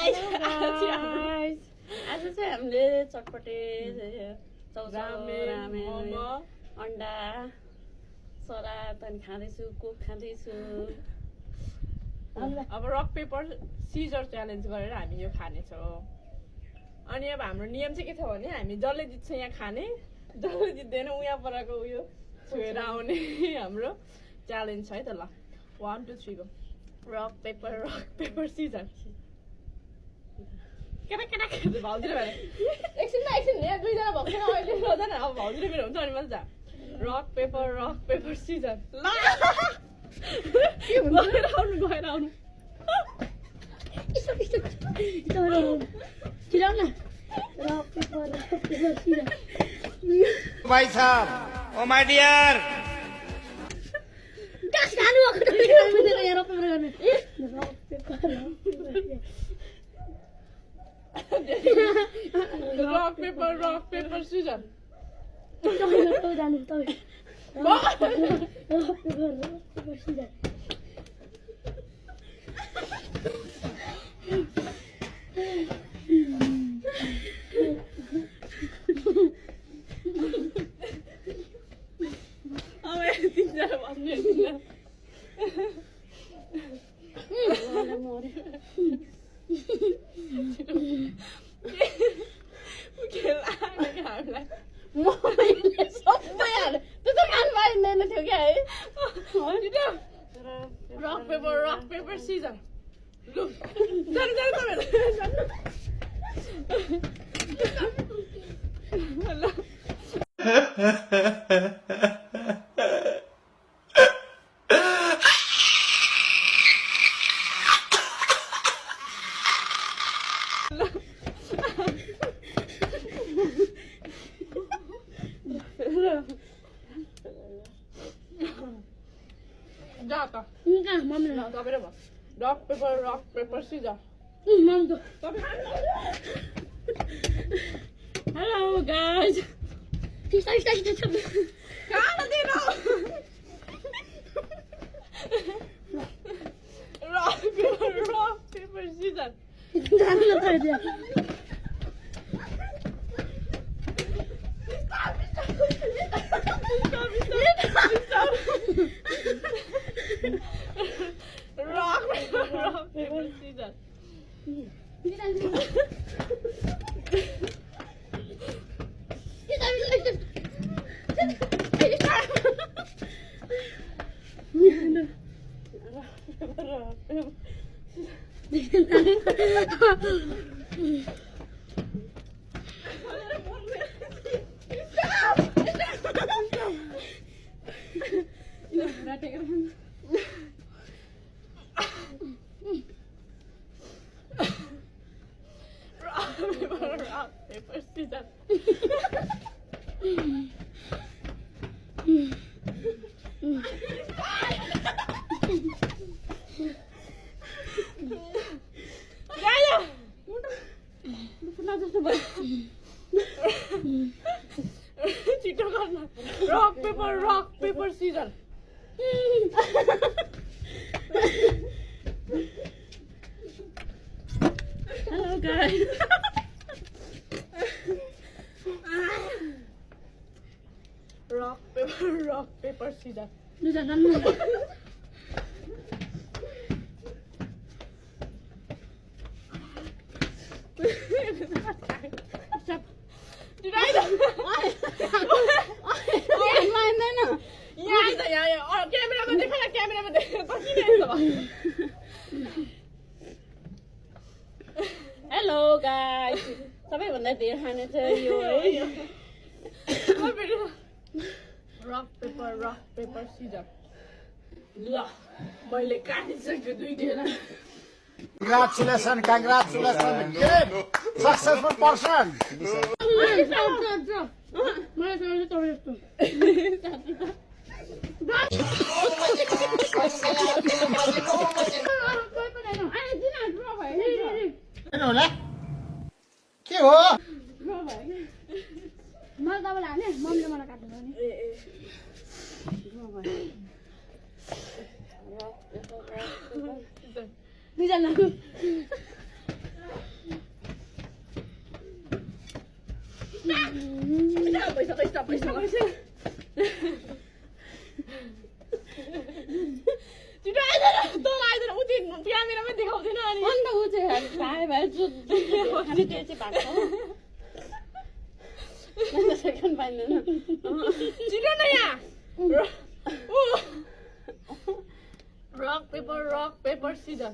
आज चाहिँ हामीले चटपटे रामेन अन्डा सलाद अनि खाँदैछु कोक खाँदैछु अब रक पेपर सिजर च्यालेन्ज गरेर हामी यो खानेछौँ अनि अब हाम्रो नियम चाहिँ के छ भने हामी जसले जित्छ यहाँ खाने जसले जित्दैन उहाँ परको उयो छोएर आउने हाम्रो च्यालेन्ज छ है त ल 1 2 3 गो रक पेपर सिजर केटा भाउजूले भने एकछिन यहाँ दुईजना भएको छैन अहिले रोजान अब भाउजूले मेरो हुन्छ अनि मजा रक पेपर सिजर ल गएर आउनु भाइ साहब oh my dear rock paper scissor तिनजना भन्ने रक पेपर सिजर लु Jata. Enggak, mami lah. Tapi apa? Rock paper scissors. Mami tuh. Hello guys. Kita. Kana dino. Rock paper scissors. Jangan lupa dia. Rock paper scissors. Rock paper scissors. Cito karena rock paper scissors. Hello guys. Rock paper scissors. Lu jangan lu. Hello guys. सबैभन्दा धेरै खाने चाहिँ यो है. Rock paper scissors. ल मैले काटिसक्यो दुई दिन. Congratulations, kid. Successful person. मलाई चाहिँ तपाईँ यस्तो. होला के हो मलाई तपाईँलाई हाने मम्मीले मलाई काट्नु नि दुईजना stop. छिटो आइदैन तल आइदैन उ चाहिँ क्यामेरामै देखाउँदैन अनि अन्त ऊ चाहिँ भाइ भाइ खाने त्यो चाहिँ भएको सेकेन्ड पाइँदैन छिटो न यहाँ रक पेपर सिजर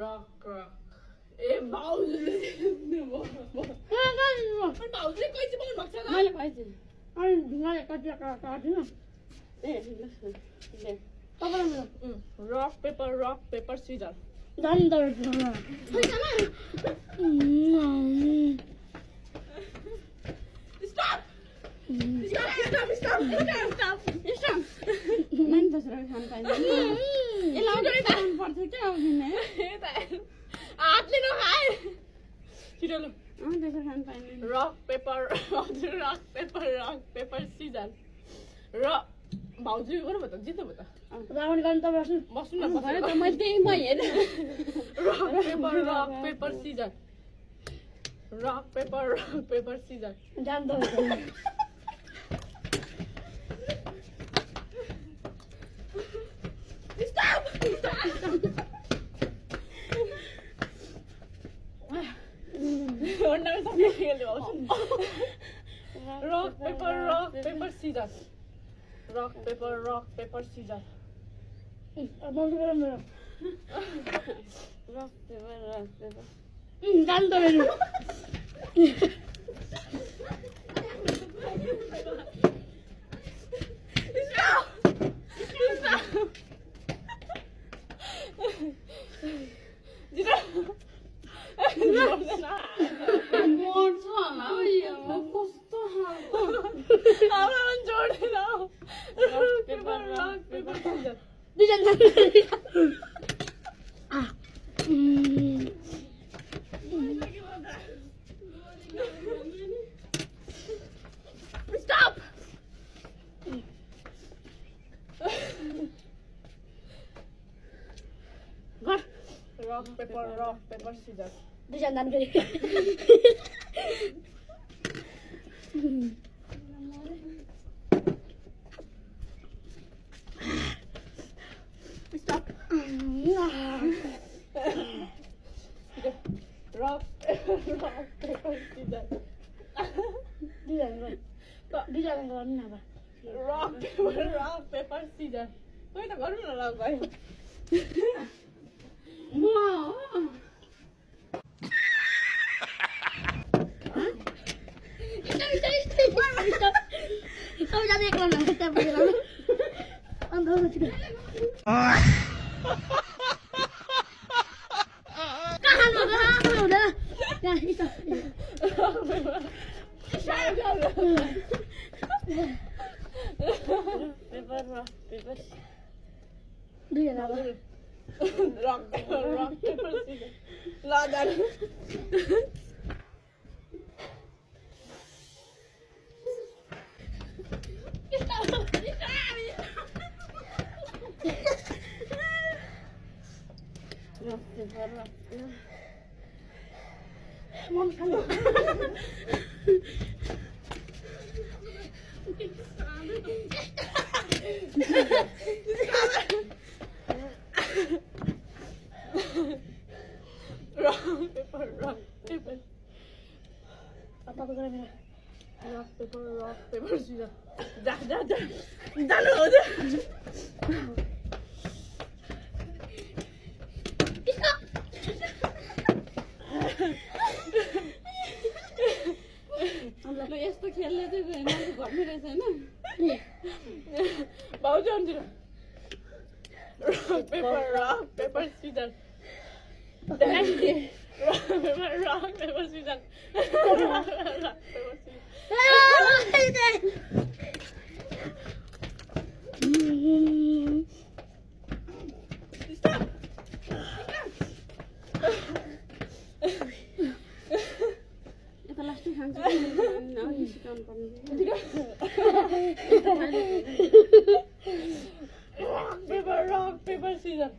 रक ए भाउजूले भाउजूले कैसे पाउनु भएको छ मैले पाइछु अनि ढुङ्गाले कति काट्दिनँ ए तपाईँलाई रक पेपर सिजर जानु त स्टप नानी बसेर खानु पाइँदैन यसलाई अगाडि खानु पर्छ क्या अघिने हातले नखाए छिटो लु त्यसरी खानु पाइँदैन रक पेपर सिजर र भाउजूले गर्नु भयो त जित्नु भयो त रावण गर्नु त बस्नु न भयो त मैले त्यही म हेरेँ रक पेपर सिजर जान्दा Rock, paper, scissors. Rock, paper, scissors. जान्दा मेरो Stop! Rock, paper, scissors. दुईजना जानु Stop. Rock, paper, scissors. दुईजना गर्नु न अब Rock, paper, scissors. कोही त गरौँ न ल गयो सबैजना एक लाउनु त्यहाँ पुगेर अन्त कहाँ हुँदैन पेपर दुईजना अब Rock, paper, scissors. ल जानु Mom, come on. Rock, paper. Apa aku kena merah? Rock, paper, scissors. Dah. Dah. ल यस्तो खेल्ने चाहिँ मलाई घट्ने रहेछ हैन भाउजू अन्तिर rock, paper, scissors. Rock, paper, scissors. Stop. यता लास्टै खान्छ अनि सिकाउनु पर्ने Rock, paper, scissors.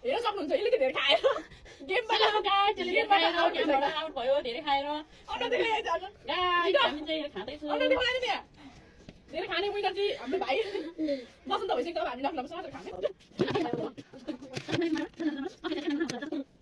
हेर्न सक्नुहुन्छ यसले धेरै खाएर गेमबाट आउट भयो धेरै खाएर हामी चाहिँ खाँदैछौँ धेरै खाने विनर चाहिँ हाम्रो भाइ बसन्त भइसक्यो अब हामी आफ्नो खाने